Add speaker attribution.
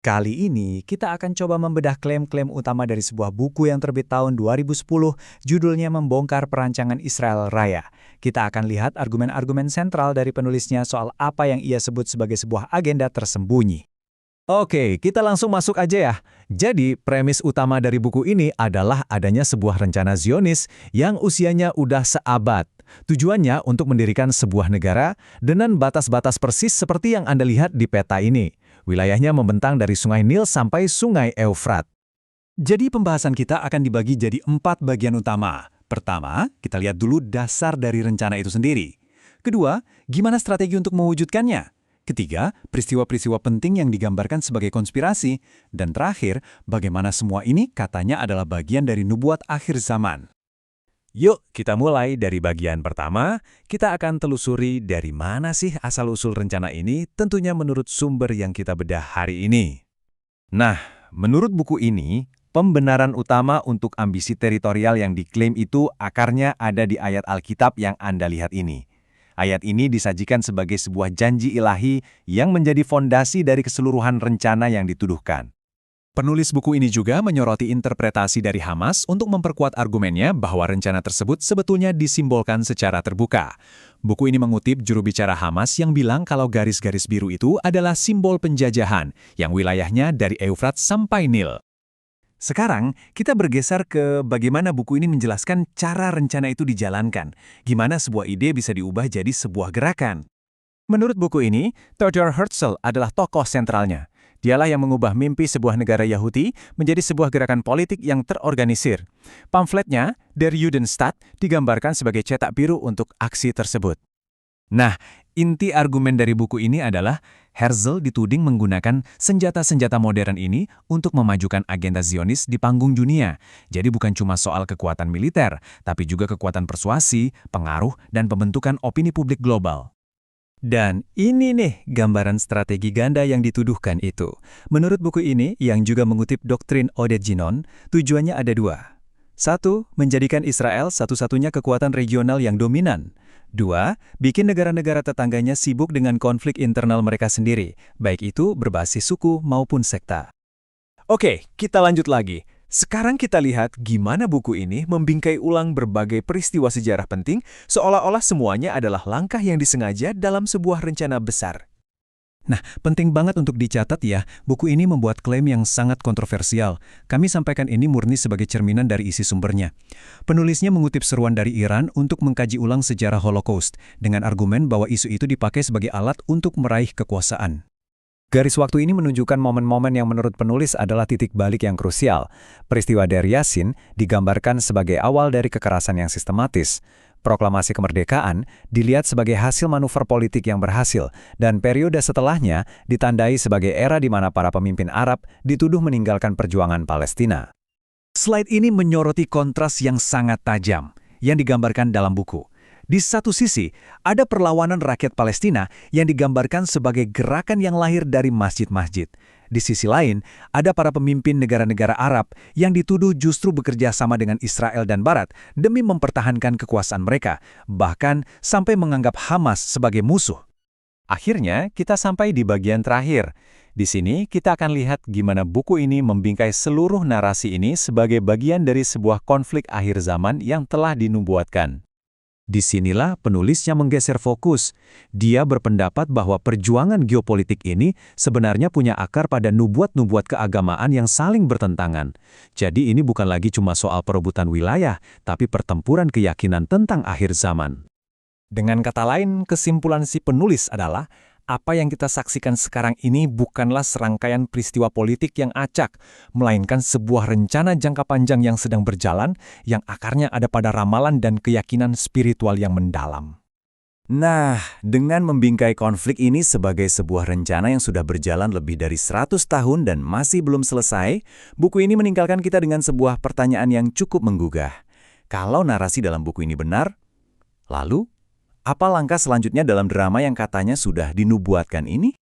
Speaker 1: Kali ini kita akan coba membedah klaim-klaim utama dari sebuah buku yang terbit tahun 2010, judulnya Membongkar Perancangan Israel Raya. Kita akan lihat argumen-argumen sentral dari penulisnya soal apa yang ia sebut sebagai sebuah agenda tersembunyi.
Speaker 2: Oke, kita langsung masuk aja ya. Jadi, premis utama dari buku ini adalah adanya sebuah rencana Zionis yang usianya udah seabad. Tujuannya untuk mendirikan sebuah negara dengan batas-batas persis seperti yang Anda lihat di peta ini. Wilayahnya membentang dari Sungai Nil sampai Sungai Eufrat.
Speaker 1: Jadi pembahasan kita akan dibagi jadi 4 bagian utama. Pertama, kita lihat dulu dasar dari rencana itu sendiri. Kedua, gimana strategi untuk mewujudkannya? Ketiga, peristiwa-peristiwa penting yang digambarkan sebagai konspirasi. Dan terakhir, bagaimana semua ini katanya adalah bagian dari nubuat akhir zaman.
Speaker 2: Yuk, kita mulai dari bagian pertama. Kita akan telusuri dari mana sih asal-usul rencana ini, tentunya menurut sumber yang kita bedah hari ini. Nah, menurut buku ini, pembenaran utama untuk ambisi teritorial yang diklaim itu akarnya ada di ayat Alkitab yang Anda lihat ini. Ayat ini disajikan sebagai sebuah janji ilahi yang menjadi fondasi dari keseluruhan rencana yang dituduhkan. Penulis buku ini juga menyoroti interpretasi dari Hamas untuk memperkuat argumennya bahwa rencana tersebut sebetulnya disimbolkan secara terbuka. Buku ini mengutip juru bicara Hamas yang bilang kalau garis-garis biru itu adalah simbol penjajahan yang wilayahnya dari Eufrat sampai Nil. Sekarang, kita bergeser ke bagaimana buku ini menjelaskan cara rencana itu dijalankan. Gimana sebuah ide bisa diubah jadi sebuah gerakan. Menurut buku ini, Theodor Herzl adalah tokoh sentralnya. Dialah yang mengubah mimpi sebuah negara Yahudi menjadi sebuah gerakan politik yang terorganisir. Pamfletnya, Der Judenstaat, digambarkan sebagai cetak biru untuk aksi tersebut. Nah, inti argumen dari buku ini adalah Herzl dituding menggunakan senjata-senjata modern ini untuk memajukan agenda Zionis di panggung dunia. Jadi bukan cuma soal kekuatan militer, tapi juga kekuatan persuasi, pengaruh, dan pembentukan opini publik global. Dan ini nih gambaran strategi ganda yang dituduhkan itu. Menurut buku ini, yang juga mengutip doktrin Oded Ginon, tujuannya ada 2. 1. Menjadikan Israel satu-satunya kekuatan regional yang dominan. 2. Bikin negara-negara tetangganya sibuk dengan konflik internal mereka sendiri, baik itu berbasis suku maupun sekta. Oke, kita lanjut lagi. Sekarang kita lihat gimana buku ini membingkai ulang berbagai peristiwa sejarah penting, seolah-olah semuanya adalah langkah yang disengaja dalam sebuah rencana besar. Nah, penting banget untuk dicatat ya, buku ini membuat klaim yang sangat kontroversial. Kami sampaikan ini murni sebagai cerminan dari isi sumbernya. Penulisnya mengutip seruan dari Iran untuk mengkaji ulang sejarah Holocaust, dengan argumen bahwa isu itu dipakai sebagai alat untuk meraih kekuasaan. Garis waktu ini menunjukkan momen-momen yang menurut penulis adalah titik balik yang krusial. Peristiwa Deir Yassin digambarkan sebagai awal dari kekerasan yang sistematis. Proklamasi kemerdekaan dilihat sebagai hasil manuver politik yang berhasil, dan periode setelahnya ditandai sebagai era di mana para pemimpin Arab dituduh meninggalkan perjuangan Palestina. Slide ini menyoroti kontras yang sangat tajam yang digambarkan dalam buku. Di satu sisi, ada perlawanan rakyat Palestina yang digambarkan sebagai gerakan yang lahir dari masjid-masjid. Di sisi lain, ada para pemimpin negara-negara Arab yang dituduh justru bekerja sama dengan Israel dan Barat demi mempertahankan kekuasaan mereka, bahkan sampai menganggap Hamas sebagai musuh. Akhirnya, kita sampai di bagian terakhir. Di sini, kita akan lihat gimana buku ini membingkai seluruh narasi ini sebagai bagian dari sebuah konflik akhir zaman yang telah dinubuatkan. Disinilah penulisnya menggeser fokus. Dia berpendapat bahwa perjuangan geopolitik ini sebenarnya punya akar pada nubuat-nubuat keagamaan yang saling bertentangan. Jadi ini bukan lagi cuma soal perebutan wilayah, tapi pertempuran keyakinan tentang akhir zaman. Dengan kata lain, kesimpulan si penulis adalah, apa yang kita saksikan sekarang ini bukanlah serangkaian peristiwa politik yang acak, melainkan sebuah rencana jangka panjang yang sedang berjalan, yang akarnya ada pada ramalan dan keyakinan spiritual yang mendalam. Nah, dengan membingkai konflik ini sebagai sebuah rencana yang sudah berjalan lebih dari 100 tahun dan masih belum selesai, buku ini meninggalkan kita dengan sebuah pertanyaan yang cukup menggugah. Kalau narasi dalam buku ini benar, lalu apa langkah selanjutnya dalam drama yang katanya sudah dinubuatkan ini?